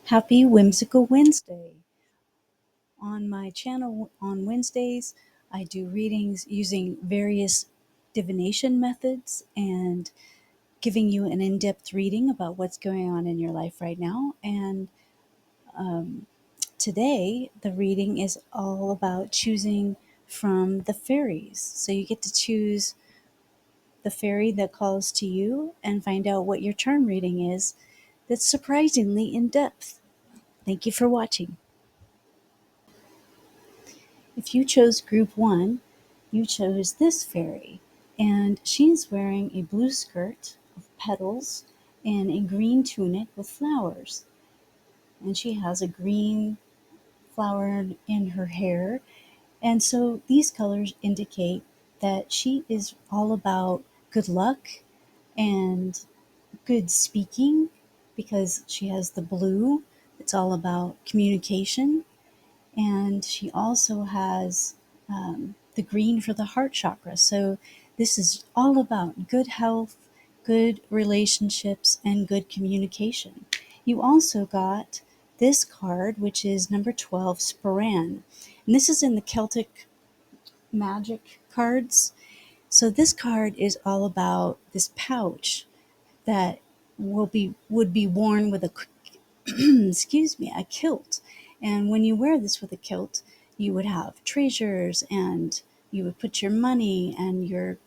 Happy Whimsical Wednesday. On my channel on Wednesdays, I do readings using various divination methods and giving you an in-depth reading about what's going on in your life right now. And today, the reading is all about choosing from the fairies. So you get to choose the fairy that calls to you and find out what your charm reading is that's surprisingly in depth. Thank you for watching. If you chose group 1, you chose this fairy, and she is wearing a blue skirt of petals and a green tunic with flowers. And she has a green flower in her hair. And so these colors indicate that she is all about good luck and good speaking because she has the blue. It's all about communication. And she also has the green for the heart chakra. So this is all about good health, good relationships, and good communication. You also got this card, which is number 12, Sporan. And this is in the Celtic magic cards. So this card is all about this pouch that would be worn with a excuse me, a kilt. And when you wear this with a kilt, you would have treasures and you would put your money and your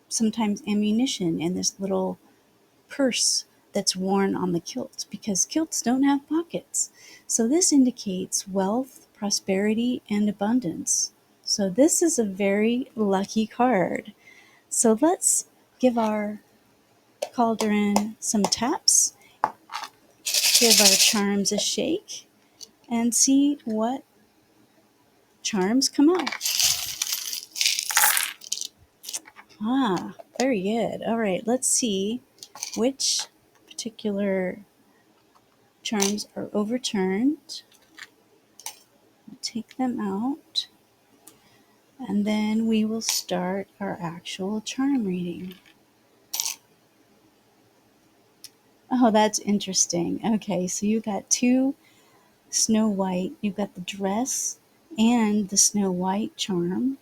sometimes ammunition in this little purse that's worn on the kilt because kilts don't have pockets. So this indicates wealth, prosperity, and abundance. So this is a very lucky card. So let's give our cauldron some taps, give our charms a shake, and see what charms come out. Ah, very good. All right, let's see which particular charms are overturned. We'll take them out, and then we will start our actual charm reading. Oh, that's interesting. Okay, so you got two Snow White. You've got the dress and the Snow White charm.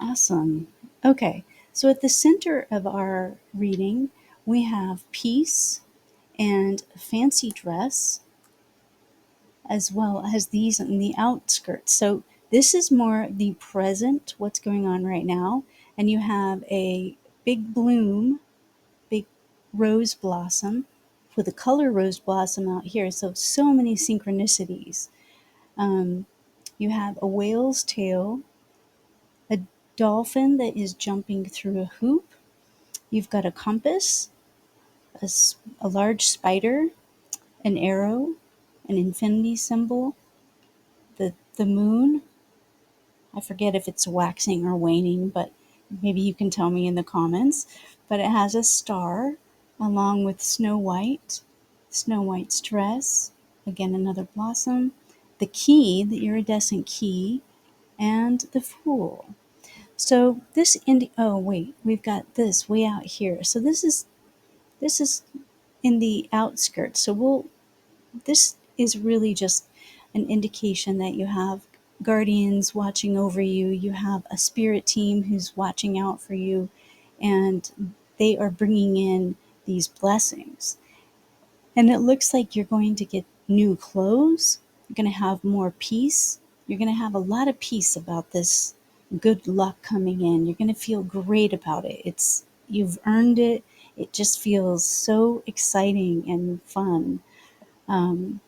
Awesome. Okay, so at the center of our reading, we have peace and a fancy dress, as well as these in the outskirts. So this is more the present, what's going on right now. And you have a big bloom, big rose blossom with a color rose blossom out here. So many synchronicities. You have a whale's tail, a dolphin that is jumping through a hoop. You've got a compass, a large spider, an arrow, an infinity symbol, the moon. I forget if it's waxing or waning, but maybe you can tell me in the comments. But it has a star along with Snow White's dress, again another blossom, the key, the iridescent key, and the Fool. So this oh wait, we've got this way out here. So this is in the outskirts. This is really just an indication that you have guardians watching over you. You have a spirit team who's watching out for you, and they are bringing in these blessings. And it looks like you're going to get new clothes. You're going to have more peace. You're going to have a lot of peace about this good luck coming in. You're going to feel great about it. You've earned it. It just feels so exciting and fun. And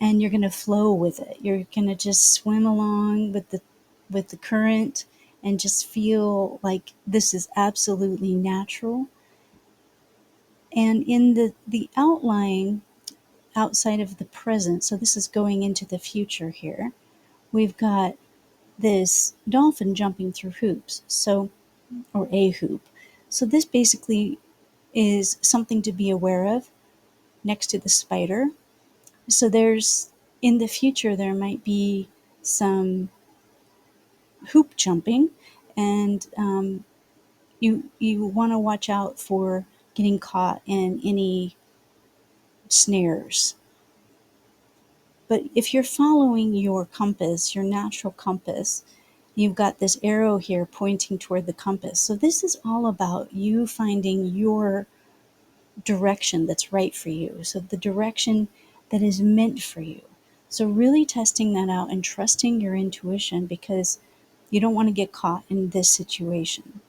you're going to flow with it. You're going to just swim along with the current and just feel like this is absolutely natural. And in the outline outside of the present, so this is going into the future here, we've got this dolphin jumping through hoops, or a hoop. So this basically is something to be aware of next to the spider. So in the future, there might be some hoop jumping, and you want to watch out for getting caught in any snares. But if you're following your compass, your natural compass, you've got this arrow here pointing toward the compass. So this is all about you finding your direction that's right for you. So the direction that is meant for you. So really testing that out and trusting your intuition, because you don't want to get caught in this situation.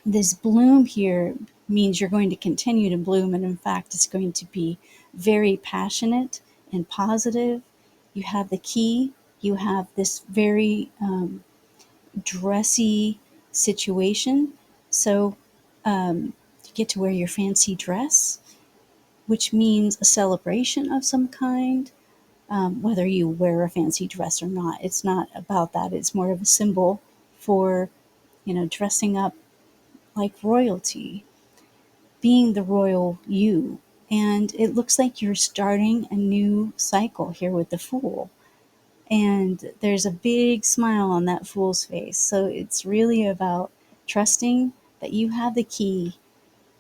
This bloom here means you're going to continue to bloom, and in fact, it's going to be very passionate and positive. You have the key, you have this very dressy situation. So you get to wear your fancy dress, which means a celebration of some kind. Whether you wear a fancy dress or not, it's not about that. It's more of a symbol for, dressing up like royalty, being the royal you. And it looks like you're starting a new cycle here with the Fool. And there's a big smile on that Fool's face. So it's really about trusting that you have the key.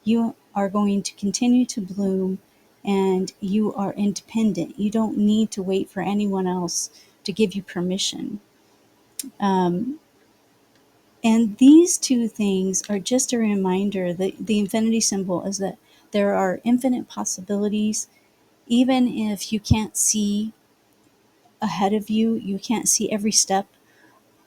You are going to continue to bloom, and you are independent. You don't need to wait for anyone else to give you permission. Um, And these two things are just a reminder that the infinity symbol is that there are infinite possibilities. Even if you can't see ahead of you, you can't see every step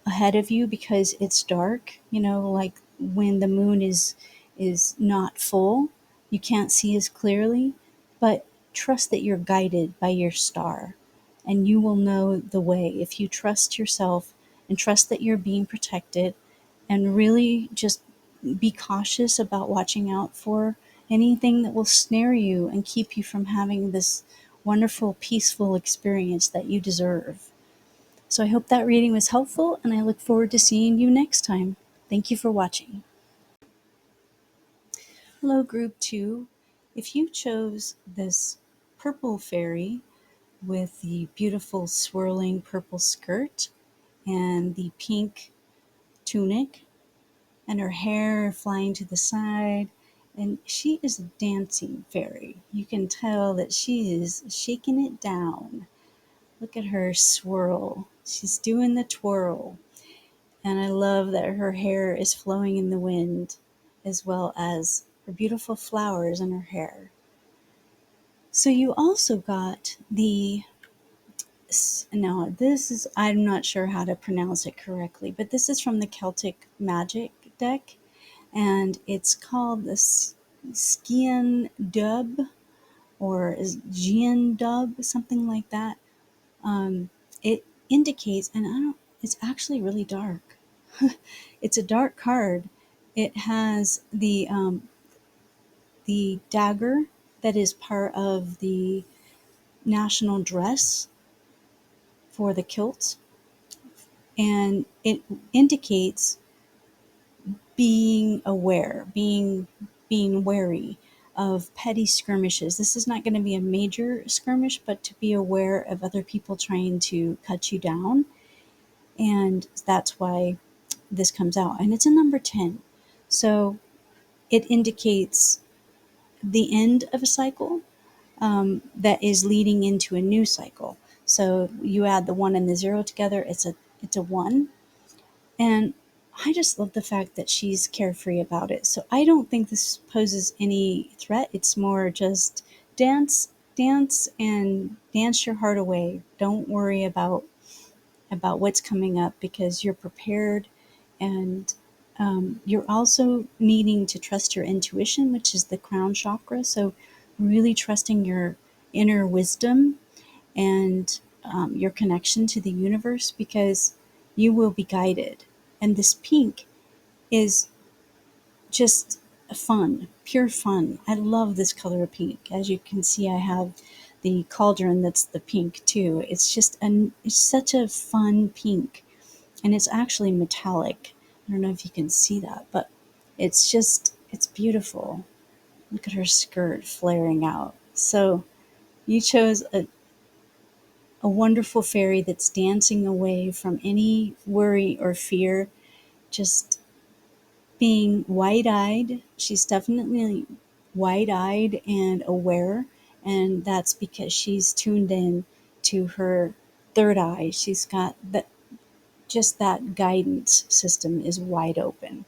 ahead of you because it's dark, like when the moon is not full, you can't see as clearly, but trust that you're guided by your star, and you will know the way if you trust yourself and trust that you're being protected, and really just be cautious about watching out for anything that will snare you and keep you from having this wonderful peaceful experience that you deserve. So I hope that reading was helpful, and I look forward to seeing you next time. Thank you for watching. Hello, Group 2. If you chose this purple fairy with the beautiful swirling purple skirt and the pink tunic and her hair flying to the side, and she is a dancing fairy. You can tell that she is shaking it down. Look at her swirl. She's doing the twirl. And I love that her hair is flowing in the wind, as well as her beautiful flowers in her hair. So you also got now this is, I'm not sure how to pronounce it correctly, but this is from the Celtic Magic deck, and it's called the Skian Dub, or Gian Dub, something like that. It indicates, and I don't, it's actually really dark. It's a dark card. It has the dagger that is part of the national dress for the kilt, and it indicates being aware, being wary of petty skirmishes. This is not going to be a major skirmish, but to be aware of other people trying to cut you down. And that's why this comes out. And it's a number 10. So it indicates the end of a cycle that is leading into a new cycle. So you add the 1 and the 0 together, it's a 1. And I just love the fact that she's carefree about it. So I don't think this poses any threat. It's more just dance and dance your heart away. Don't worry about what's coming up, because you're prepared, and you're also needing to trust your intuition, which is the crown chakra. So really trusting your inner wisdom and your connection to the universe, because you will be guided. And this pink is just fun, pure fun. I love this color of pink. As you can see, I have the cauldron that's the pink too. It's such a fun pink, and it's actually metallic. I don't know if you can see that, but it's beautiful. Look at her skirt flaring out. So you chose a wonderful fairy that's dancing away from any worry or fear, just being wide eyed. She's definitely wide eyed and aware, And that's because she's tuned in to her third eye. She's got that, just that guidance system is wide open.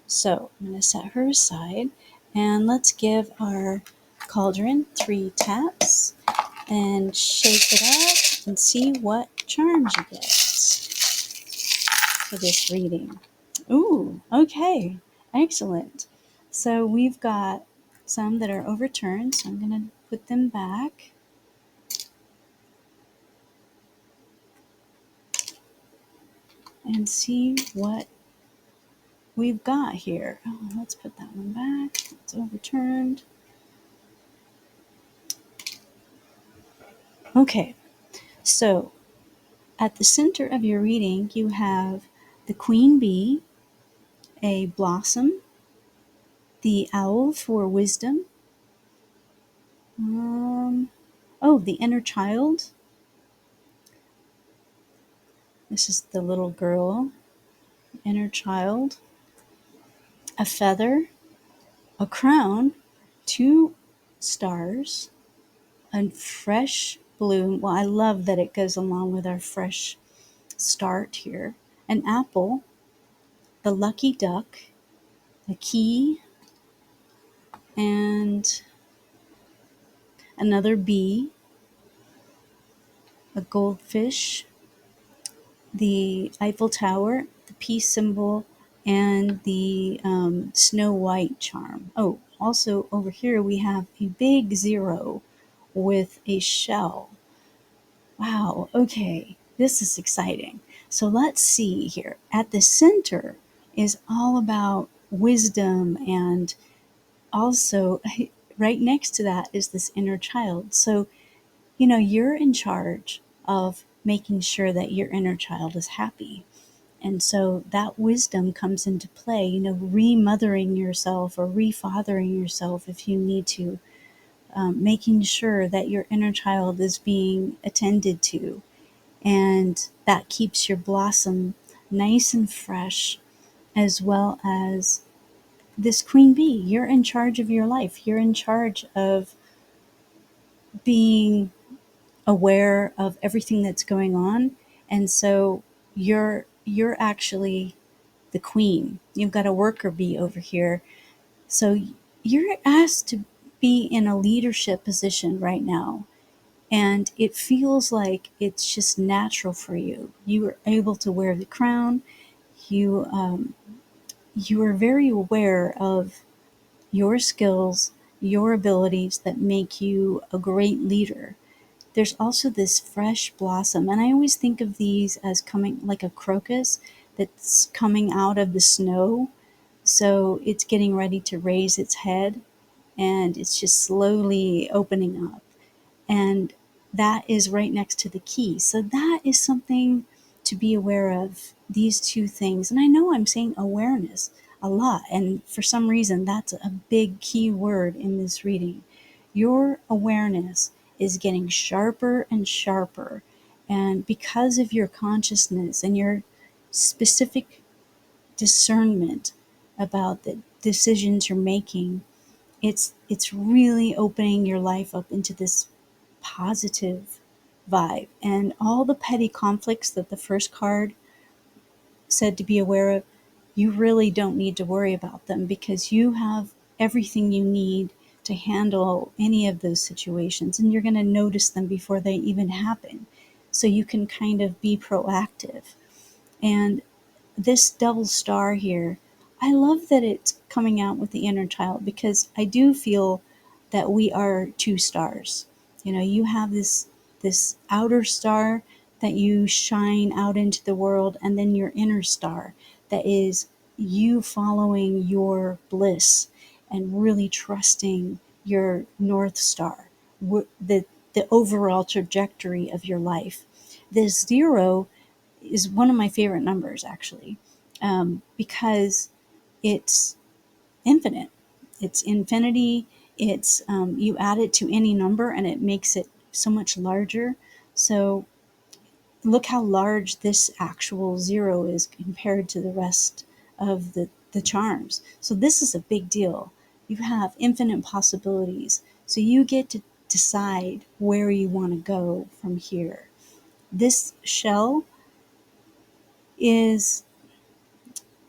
So I'm going to set her aside, and let's give our cauldron 3 taps and shake it up and see what charms you get for this reading. Ooh, okay, excellent. So we've got some that are overturned, so I'm going to put them back. And see what we've got here. Oh, let's put that one back. It's overturned. Okay, so at the center of your reading, you have the queen bee, a blossom, the owl for wisdom, the inner child. This is the little girl, inner child, a feather, a crown, 2 stars, a fresh bloom. Well, I love that it goes along with our fresh start here. An apple, the lucky duck, a key, and another bee, a goldfish, the Eiffel Tower, the peace symbol, and the Snow White charm. Oh, also over here we have a big 0 with a shell. Wow, okay, this is exciting. So let's see here. At the center is all about wisdom, and also right next to that is this inner child. So, you're in charge of making sure that your inner child is happy. And so that wisdom comes into play, remothering yourself or refathering yourself if you need to, making sure that your inner child is being attended to, and that keeps your blossom nice and fresh, as well as this queen bee. You're in charge of your life. You're in charge of being aware of everything that's going on, and so you're actually the queen. You've got a worker bee over here, so you're asked to be in a leadership position right now. And it feels like it's just natural for you. You are able to wear the crown. You are very aware of your skills, your abilities that make you a great leader. There's also this fresh blossom, and I always think of these as coming like a crocus that's coming out of the snow. So it's getting ready to raise its head, and it's just slowly opening up. And that is right next to the key. So that is something to be aware of, these 2 things. And I know I'm saying awareness a lot, and for some reason that's a big key word in this reading. Your awareness is getting sharper and sharper, and because of your consciousness and your specific discernment about the decisions you're making, it's really opening your life up into this positive vibe. And all the petty conflicts that the first card said to be aware of, you really don't need to worry about them, because you have everything you need to handle any of those situations, and you're going to notice them before they even happen. So you can kind of be proactive. And this double star here, I love that it's coming out with the inner child, because I do feel that we are 2 stars. You have this outer star that you shine out into the world, and then your inner star that is you following your bliss and really trusting your north star, the overall trajectory of your life. This 0 is one of my favorite numbers, actually, because it's infinite. It's infinity. It's you add it to any number and it makes it so much larger. So look how large this actual 0 is compared to the rest of the charms. So this is a big deal. You have infinite possibilities. So you get to decide where you want to go from here. This shell is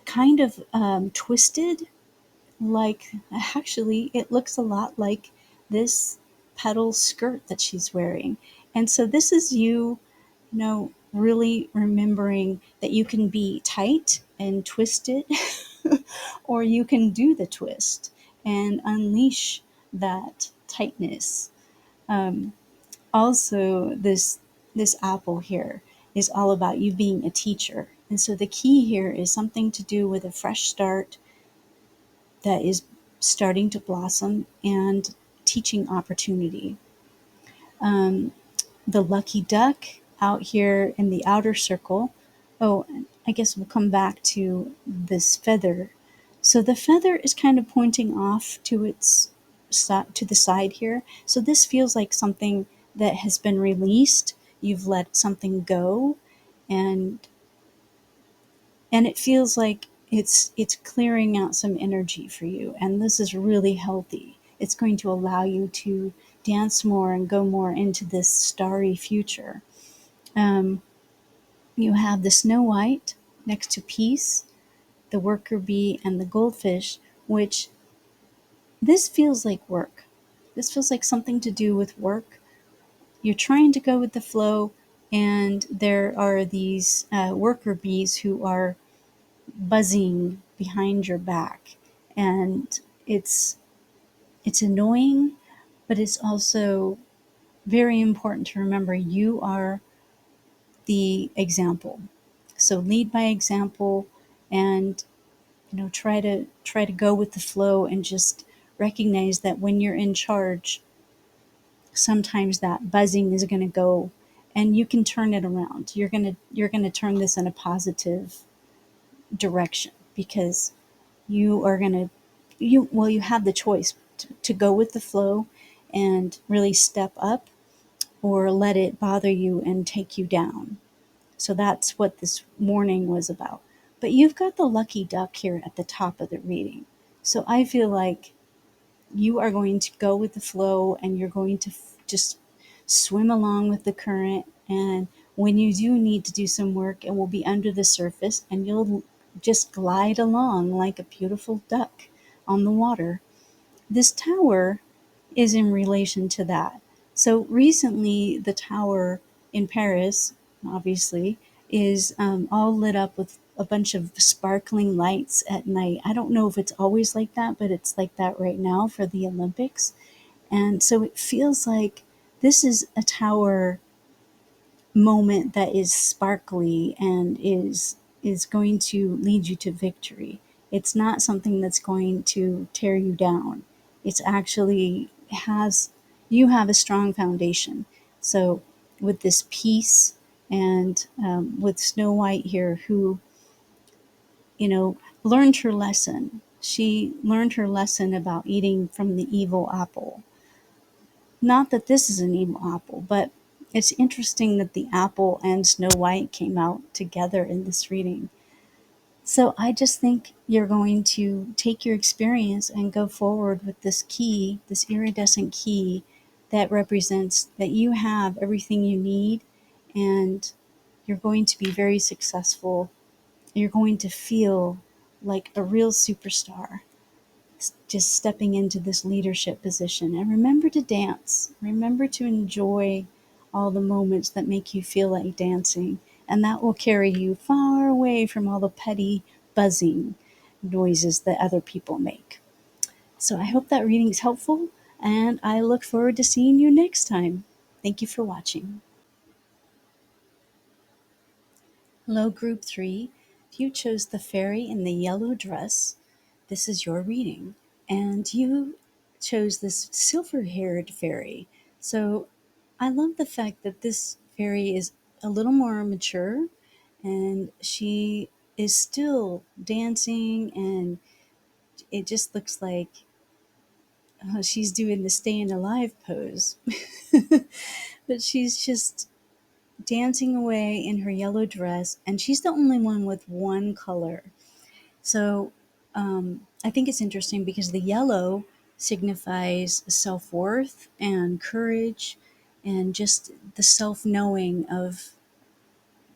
kind of twisted, like actually, it looks a lot like this petal skirt that she's wearing. And so, this is you, really remembering that you can be tight and twisted, or you can do the twist and unleash that tightness. Um, Also, this apple here is all about you being a teacher. And so the key here is something to do with a fresh start that is starting to blossom and teaching opportunity. Um, the lucky duck out here in the outer circle. Oh, I guess we'll come back to this feather. So the feather is kind of pointing off to to the side here. So this feels like something that has been released. You've let something go, and it feels like it's clearing out some energy for you, and this is really healthy. It's going to allow you to dance more and go more into this starry future. um, you have the snow white next to peace, the worker bee, and the goldfish, which this feels like work. This feels like something to do with work. You're trying to go with the flow, and there are these worker bees who are buzzing behind your back, and it's annoying, but it's also very important to remember you are the example. So lead by example, and try to go with the flow, and just recognize that when you're in charge, sometimes that buzzing is going to go, and you can turn it around. You're going to turn this in a positive direction, because you are going to you have the choice to go with the flow and really step up, or let it bother you and take you down. So that's what this morning was about. But you've got the lucky duck here at the top of the reading. So I feel like you are going to go with the flow, and you're going to just swim along with the current. And when you do need to do some work, it will be under the surface, and you'll just glide along like a beautiful duck on the water. This tower is in relation to that. So recently, the tower in Paris, obviously, is all lit up with a bunch of sparkling lights at night. I don't know if it's always like that, but it's like that right now for the Olympics. And so it feels like this is a tower moment that is sparkly and is going to lead you to victory. It's not something that's going to tear you down. It's actually has you have a strong foundation. So with this peace, and with Snow White here, who learned her lesson. She learned her lesson about eating from the evil apple. Not that this is an evil apple, but it's interesting that the apple and Snow White came out together in this reading. So I just think you're going to take your experience and go forward with this key, this iridescent key that represents that you have everything you need, and you're going to be very successful. You're going to feel like a real superstar, just stepping into this leadership position. And remember to dance. Remember to enjoy all the moments that make you feel like dancing. And that will carry you far away from all the petty buzzing noises that other people make. So I hope that reading is helpful, and I look forward to seeing you next time. Thank you for watching. Hello, Group 3. If you chose the fairy in the yellow dress, this is your reading. And you chose this silver haired fairy. So I love the fact that this fairy is a little more mature, and she is still dancing, and it just looks like she's doing the staying alive pose. But she's just dancing away in her yellow dress, and she's the only one with one color. So I think it's interesting because the yellow signifies self-worth and courage and just the self-knowing of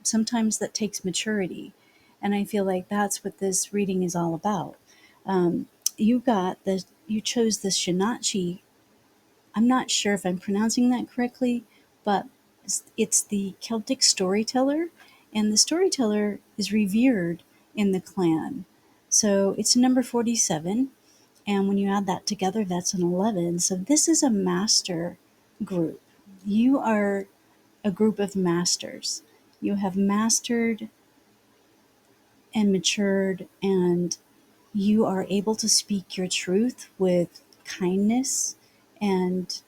sometimes that takes maturity. And I feel like that's what this reading is all about. Um, you chose the Shinachi. I'm not sure if I'm pronouncing that correctly, but it's the Celtic storyteller, and the storyteller is revered in the clan. So it's number 47, and when you add that together, that's an 11. So this is a master group. You are a group of masters. You have mastered and matured, and you are able to speak your truth with kindness and,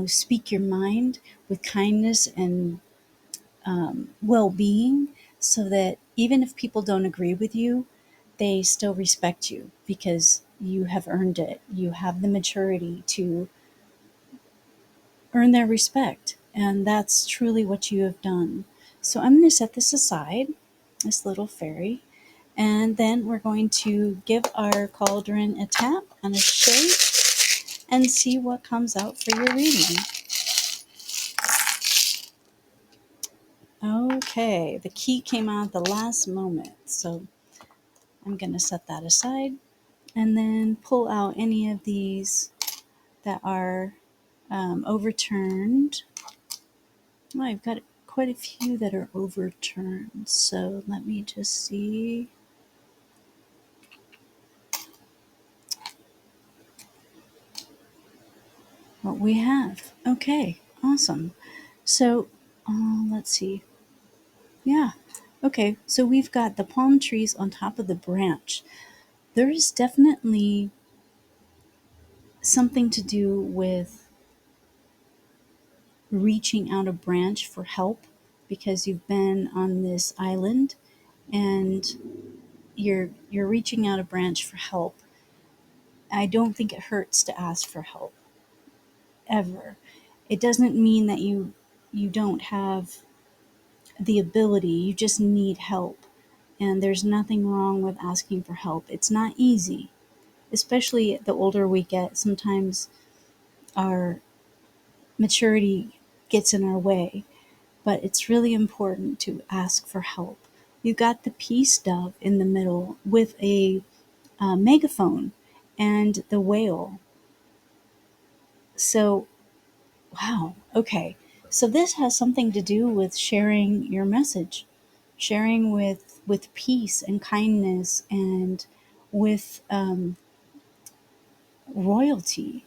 speak your mind with kindness and well-being, so that even if people don't agree with you, they still respect you because you have earned it. You have the maturity to earn their respect, and that's truly what you have done. So I'm going to set this aside, this little fairy, and then we're going to give our cauldron a tap and a shake and see what comes out for your reading. Okay, the key came out at the last moment, so I'm going to set that aside and then pull out any of these that are overturned. Well, I've got quite a few that are overturned, so let me just see what we have. Okay, awesome. So let's see. Yeah. Okay, so we've got the palm trees on top of the branch. There is definitely something to do with reaching out a branch for help because you've been on this island and you're reaching out a branch for help. I don't think it hurts to ask for help ever. It doesn't mean that you don't have the ability, you just need help. And there's nothing wrong with asking for help. It's not easy, especially the older we get. Sometimes our maturity gets in our way, but it's really important to ask for help. You got the peace dove in the middle with a megaphone and the whale. So, wow, okay. So this has something to do with sharing your message, sharing with peace and kindness and with royalty,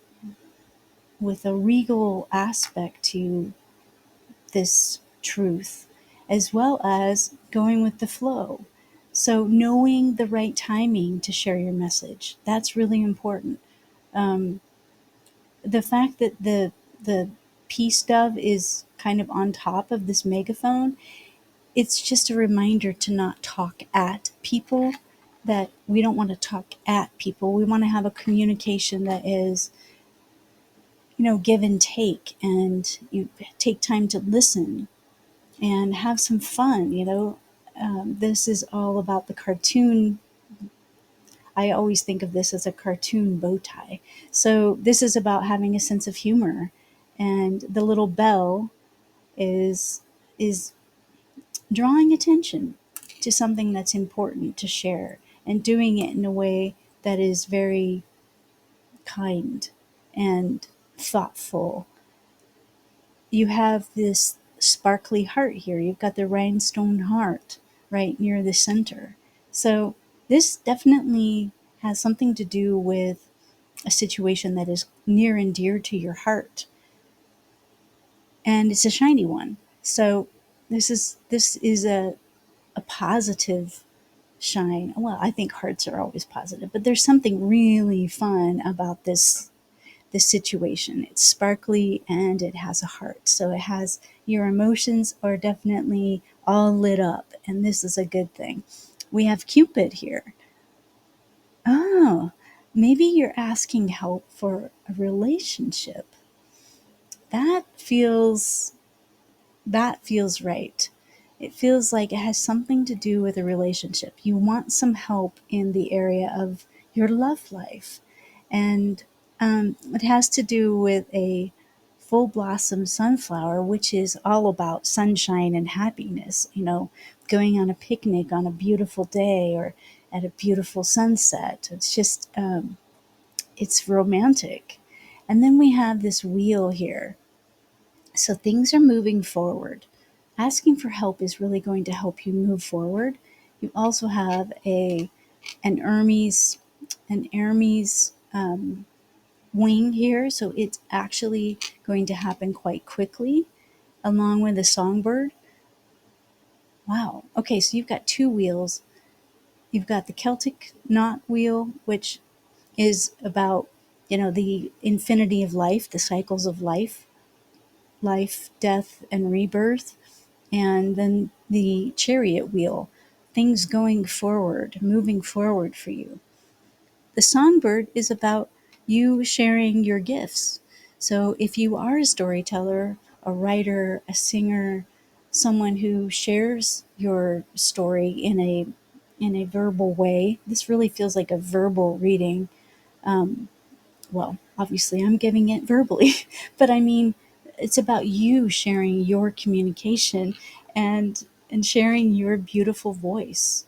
with a regal aspect to this truth, as well as going with the flow. So, knowing the right timing to share your message, that's really important. Um, the fact that the peace dove is kind of on top of this megaphone, it's just a reminder to not talk at people, that we don't want to talk at people. We want to have a communication that is, give and take, and you take time to listen and have some fun. This is all about the cartoon. I always think of this as a cartoon bow tie. So this is about having a sense of humor, and the little bell is drawing attention to something that's important to share and doing it in a way that is very kind and thoughtful. You have this sparkly heart here. You've got the rhinestone heart right near the center. So this definitely has something to do with a situation that is near and dear to your heart. And it's a shiny one. So this is a positive shine. Well, I think hearts are always positive, but there's something really fun about this situation. It's sparkly and it has a heart. So it has, your emotions are definitely all lit up, and this is a good thing. We have Cupid here. Oh, maybe you're asking help for a relationship. That feels that feels right. It feels like it has something to do with a relationship. You want some help in the area of your love life. And it has to do with a full blossom sunflower, which is all about sunshine and happiness, going on a picnic on a beautiful day or at a beautiful sunset. It's just, it's romantic. And then we have this wheel here. So things are moving forward. Asking for help is really going to help you move forward. You also have an Hermes wing here, so it's actually going to happen quite quickly, along with the songbird. Wow. Okay, so you've got two wheels. You've got the Celtic knot wheel, which is about, the infinity of life, the cycles of life, death, and rebirth. And then the chariot wheel, things going forward, moving forward for you. The songbird is about you sharing your gifts. So if you are a storyteller, a writer, a singer, someone who shares your story in a verbal way, this really feels like a verbal reading. Well, obviously I'm giving it verbally, but I mean, it's about you sharing your communication and sharing your beautiful voice.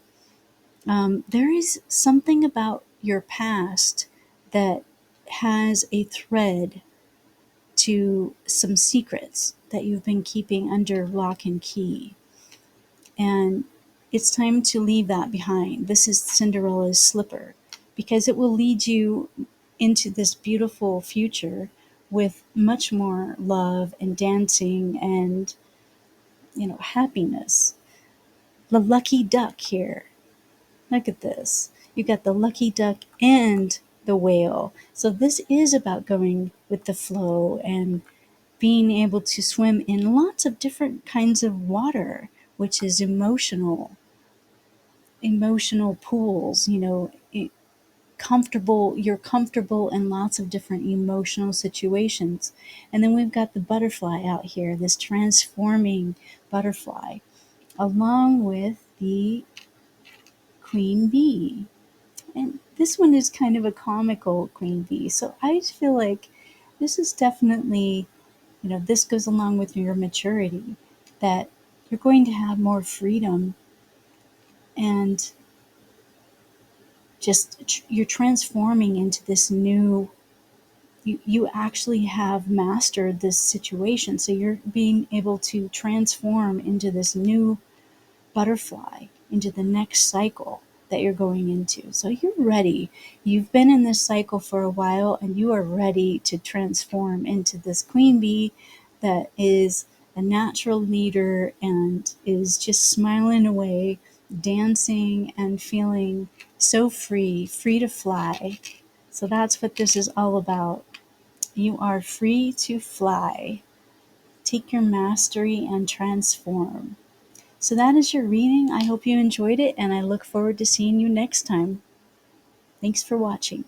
There is something about your past that has a thread to some secrets that you've been keeping under lock and key. And it's time to leave that behind. This is Cinderella's slipper because it will lead you into this beautiful future with much more love and dancing and, happiness. The lucky duck here. Look at this. You got the lucky duck and the whale. So this is about going with the flow and being able to swim in lots of different kinds of water, which is emotional pools, you're comfortable in lots of different emotional situations. And then we've got the butterfly out here, this transforming butterfly, along with the queen bee. And this one is kind of a comical queen bee. So I feel like this is definitely, this goes along with your maturity, that you're going to have more freedom and just you're transforming into this new, you actually have mastered this situation. So you're being able to transform into this new butterfly, into the next cycle that you're going into. So you're ready. You've been in this cycle for a while and you are ready to transform into this queen bee that is a natural leader and is just smiling away, dancing and feeling so free to fly. So that's what this is all about. You are free to fly. Take your mastery and transform. So that is your reading. I hope you enjoyed it, and I look forward to seeing you next time. Thanks for watching.